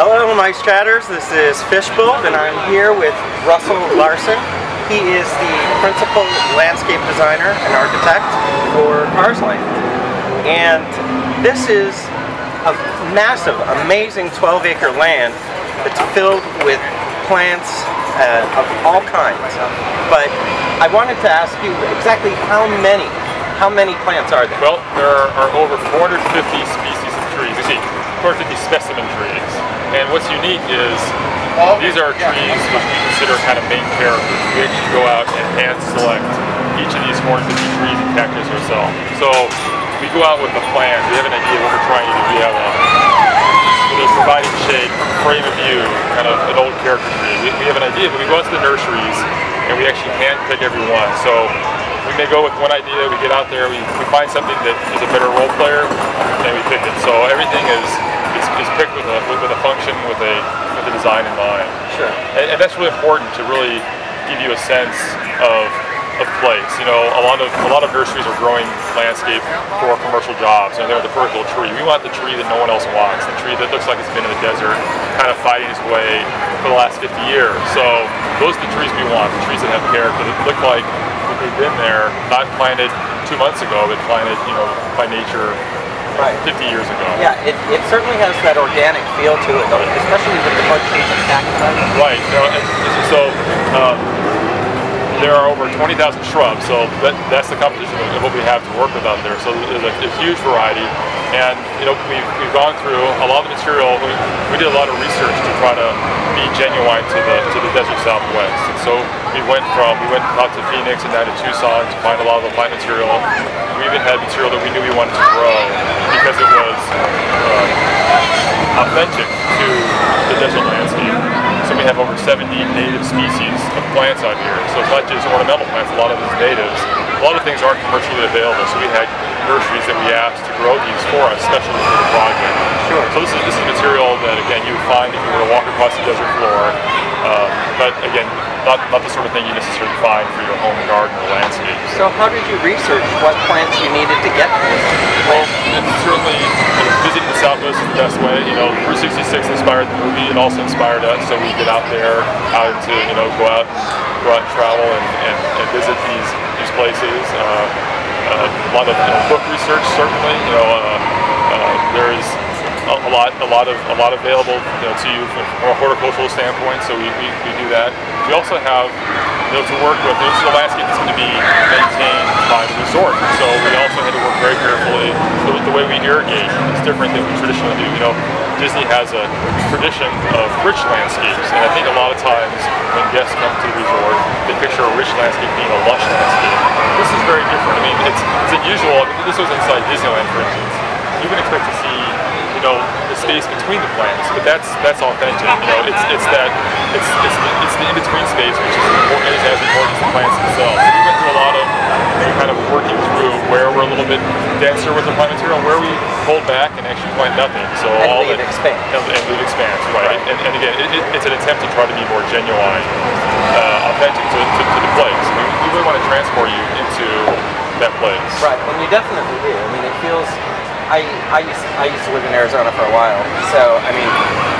Hello, Mice Chatters. This is Fishbowl, and I'm here with Russell Larsen. He is the principal landscape designer and architect for Carsland. And this is a massive, amazing 12-acre land that's filled with plants of all kinds. But I wanted to ask you exactly how many plants are there? Well, there are over 450 species of trees. You see, 450 specimen trees. And what's unique is these are trees which we consider kind of main characters. We actually go out and hand select each of these 450 trees and cactus ourselves. So we go out with a plan. We have an idea of what we're trying to do. We have with a providing shade, frame of view, kind of an old character tree. We have an idea, but we go out to the nurseries and we actually hand pick every one. So we may go with one idea, we get out there, we find something that is a better role player, and we pick it. So everything is picked with a function, with a design in mind. Sure. And that's really important to really give you a sense of place. You know, a lot of nurseries are growing landscape for commercial jobs, and they're the perfect little tree. We want the tree that no one else wants, the tree that looks like it's been in the desert, kind of fighting its way for the last 50 years. So those are the trees we want, the trees that have character, that look like they've been there, not planted 2 months ago, but planted, you know, by nature 50 years ago. Yeah, it certainly has that organic feel to it, though, especially with the bunches of cacti. Right. You know, and so there are over 20,000 shrubs, so that's the composition of what we have to work with out there. So there's a huge variety, and you know, we've gone through a lot of the material. We did a lot of research to try to be genuine to the desert Southwest. And so we went out to Phoenix and down to Tucson to find a lot of the plant material. We even had material that we knew we wanted to grow because it was authentic to the desert landscape. So we have over 70 native species of plants out here. So it's not just ornamental plants, a lot of these natives. A lot of things aren't commercially available, so we had nurseries that we asked to grow these for us, especially for the project. Sure. So this is material that, again, you would find if you were to walk across the desert floor. But again, not the sort of thing you necessarily find for your home garden or landscape. So how did you research what plants you needed to get this? Well, certainly visiting the Southwest is the best way. You know, Route 66 inspired the movie. It also inspired us, so we get out there, go out and travel and visit these places. A lot of book research, certainly. You know, there's a lot available, you know, to you from a horticultural standpoint. So we do that. We also have, you know, to work with. This is a landscape that's going to be maintained by the resort, so we also had to work very carefully. The way we irrigate is different than we traditionally do. You know, Disney has a tradition of rich landscapes, and I think a lot of times when guests come to the resort, they picture a rich landscape being a lush landscape. This is very different. I mean, it's unusual. This was inside Disneyland, for instance. You would expect to see, you know, the space between the plants, but that's authentic. You know, it's the in-between space, which is important, as important as the plants themselves. So we went through a lot of kind of working through where we're a little bit denser with the plant material, where we hold back and actually plant nothing. So and leave expands. And leave expands, right? And again, it's an attempt to try to be more genuine, authentic to the place. We really want to transport you into that place. Right, and you definitely do. I mean, it feels. I used to live in Arizona for a while, so I mean,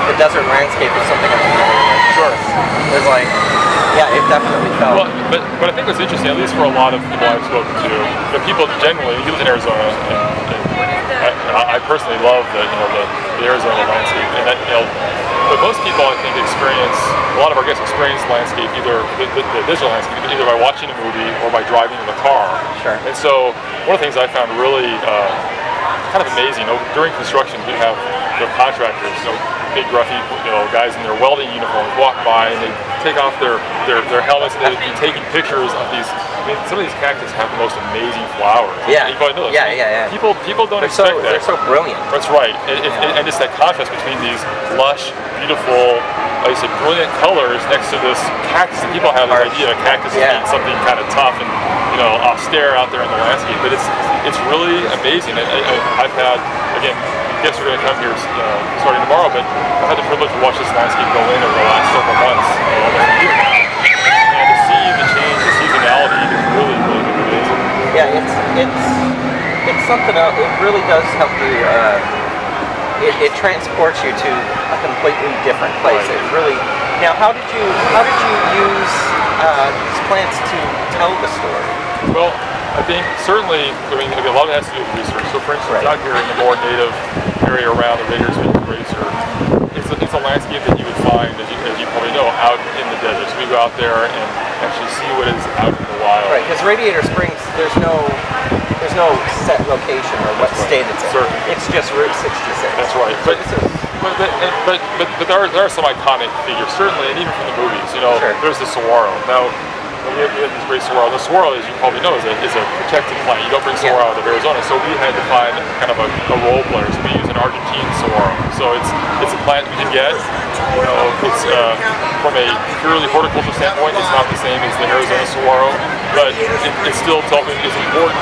the desert landscape is something I'm familiar with. Sure. It was like, yeah, it definitely felt. Well, but I think what's interesting, at least for a lot of people I've spoken to, the people generally, you live in Arizona, and I personally love the Arizona landscape, and that, you know, but most people I think experience, a lot of our guests experience landscape, either the desert landscape, either by watching a movie or by driving in the car. Sure. And so one of the things I found really kind of amazing, during construction we have the contractors, big gruffy, guys in their welding uniforms walk by and they take off their helmets and they'd be taking pictures of these. I mean, some of these cactus have the most amazing flowers. Yeah. You probably know this. Yeah. People don't expect that. They're so brilliant. That's right. And just that contrast between these lush, beautiful, like I said, brilliant colors next to this cactus. People have this idea of a cactus as being something kind of tough and austere out there in the landscape, but it's really amazing. I've had, again, guests are going to come here starting tomorrow, but I've had the privilege to watch this landscape go in over the last several months, almost a year now, and to see the change, the seasonality is really amazing. Yeah, it's something else. It really does help you it transports you to a completely different place. Right. It really. Now, how did you use these plants to tell the story? Well, I think certainly, I mean, a lot of it has to do with research. So for instance, out here in the more native area around the Radersville Glacier, it's a landscape that you would find, as you probably know, out in the desert. So we go out there and actually see what is out in the wild. Right, because Radiator Springs, there's no set location or what state it's in. Certainly. It's just Route 66. That's right. But there are some iconic figures, certainly, and even from the movies. You know, there's the saguaro. Now, we have this great saguaro. The saguaro, as you probably know, is a protected plant. You don't bring saguaro out of Arizona, so we had to find kind of a role player. So we use an Argentine saguaro. So it's a plant we can get. You know, it's from a purely horticultural standpoint, it's not the same as the Arizona saguaro, but it still tells me it's important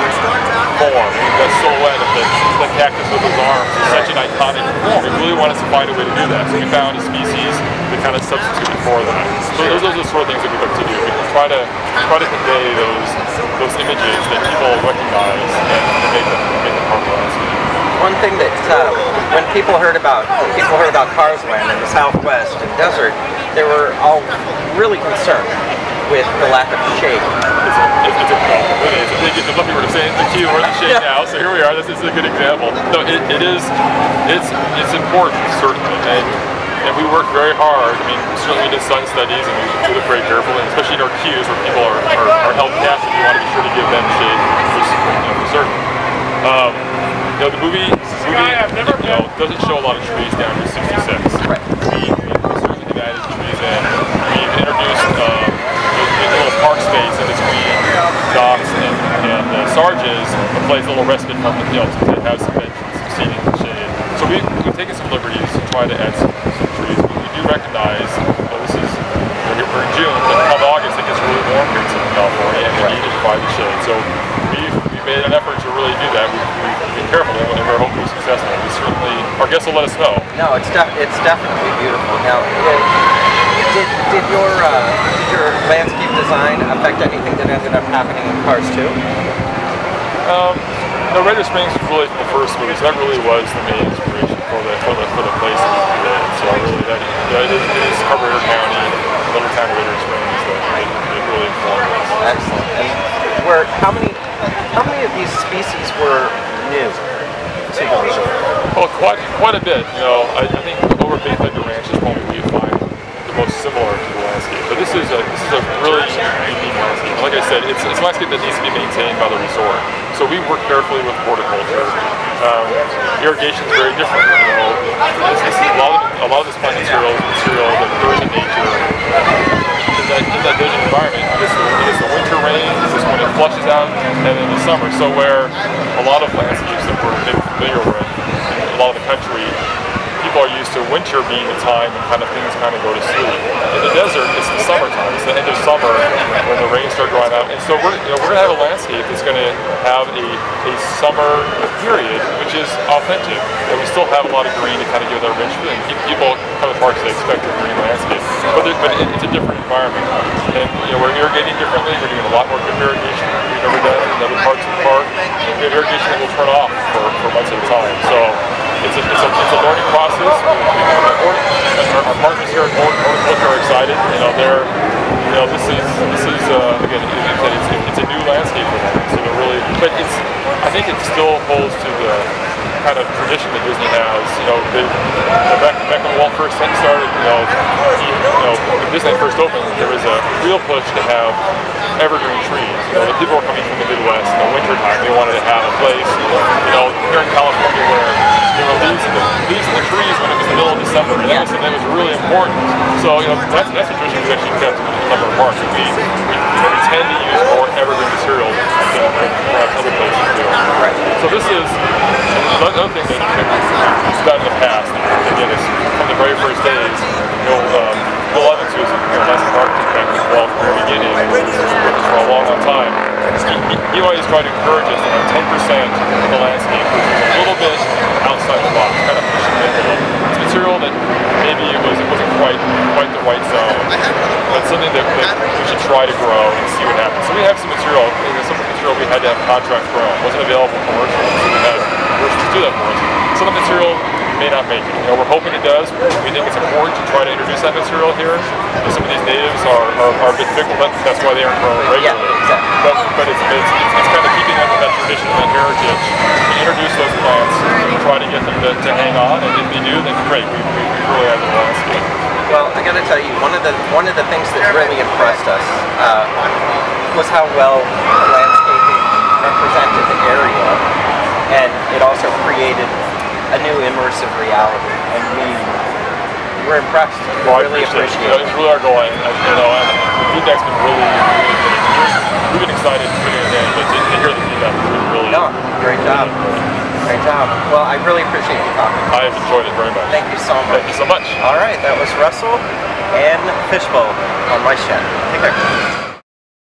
form. That silhouette of the cactus with his arms is such an iconic form. We really wanted to find a way to do that. So we found a species that kind of substituted for that. So those are the sort of things that we look to do. We try to convey those images that people recognize and make them part of the landscape. One thing that when people heard about Carsland in the Southwest and desert, they were all really concerned with the lack of shade. It's a problem. It is. I think it's lucky we're saying the key word, the shade now. So here we are. This is a good example. No, it is. It's important, certainly, and we work very hard. I mean, certainly we did sun studies, and we look very carefully, especially in our queues where people are held captive. We want to be sure to give them shade for certain. The movie doesn't show a lot of trees down to 66. Right. We certainly have added trees in. We've introduced a little park space in between docks and Sarge's, a place, a little respite from the field to have some benches, some seating and shade. So we've taken some liberties to try to add some trees. We do recognize we're in June, but come August it gets really warm here in Southern California, and we need to provide the shade. So we've made an effort to really do that. We've been careful, and we're hopefully successful. We certainly, our guests will let us know. No, it's definitely beautiful. Now, did your landscape design affect anything that ended up happening in Cars 2? Radiator Springs was really from the first movie, so that really was the main inspiration for the place that we created. So it is Carburetor County, little town of Radiator Springs that really informed us. Excellent. And how many of these species were new to the resort? Well, quite a bit. You know, I think over Big Thunder Ranch is probably where you find the most similar to the landscape. But this is a really unique landscape. Like I said, it's a landscape that needs to be maintained by the resort. So we work carefully with horticulture. Irrigation is very different. You know, a lot of this plant material is material that occurs in nature. In that desert environment, it's the winter rains, it's when it flushes out, and in the summer. So where a lot of landscapes that we're maybe familiar with, a lot of the country, people are used to winter being the time when things go to sleep. In the desert, it's the summertime. It's the end of summer when the rains start drying out, and so we're going to have a landscape that's going to have a summer period, which is authentic. And we still have a lot of green to give that rich feeling. People come to parks, they expect a green landscape, but it's a different environment. And we're irrigating differently. We're doing a lot more drip irrigation than we've ever done in other parts of the park. We have irrigation that will turn off for months at a time. So it's a learning process. Our partners here at Horticulture are excited. This is again, it's a new landscape for them. So they're really, but I think it still holds to the kind of tradition that Disney has. Back when Walt first started, when Disney first opened, there was a real push to have evergreen trees. The people were coming from the Midwest in the winter time. They wanted to have a place, here in California where there were leaves in the trees when it was the middle of December. And that was really important. So that's a tradition we actually kept in a number of parks. We tend to use more evergreen material than perhaps other places do. Right. So this is another thing that we've done in the past. Again, it's from the very first days. Bill Evans, who's a landscape architect as well from the beginning, who's worked for a long time. He always tried to encourage us to have 10% of the landscape, which is a little bit outside the box, kind of pushing the envelope. It's material that maybe it wasn't quite the right zone, but something that we should try to grow and see what happens. So we have some material. Some of the material we had to have contract grown. It wasn't available commercially, so we had commercials do that for us. Some of the material may not make it. You know, we're hoping it does. We think it's important to try to introduce that material here. And some of these natives are a bit fickle, but that's why they aren't grown regularly. Yeah, exactly. But it's kind of keeping up with that tradition and that heritage. We introduce those plants, try to get them to hang on, and if they do, then great. We really have the landscape. Well, I got to tell you, one of the things that really impressed us was how well the landscaping represented the area, and it also created a new immersive reality, and we were impressed. Well, Really appreciate it. It's really our goal, and the feedback's been really good. We've been excited putting it in, but to hear the feedback has been really great job. Great job. Well, I really appreciate you talking. I've enjoyed it very much. Thank you so much. Thank you so much. All right, that was Russell and Fishbowl on my shed. Take care.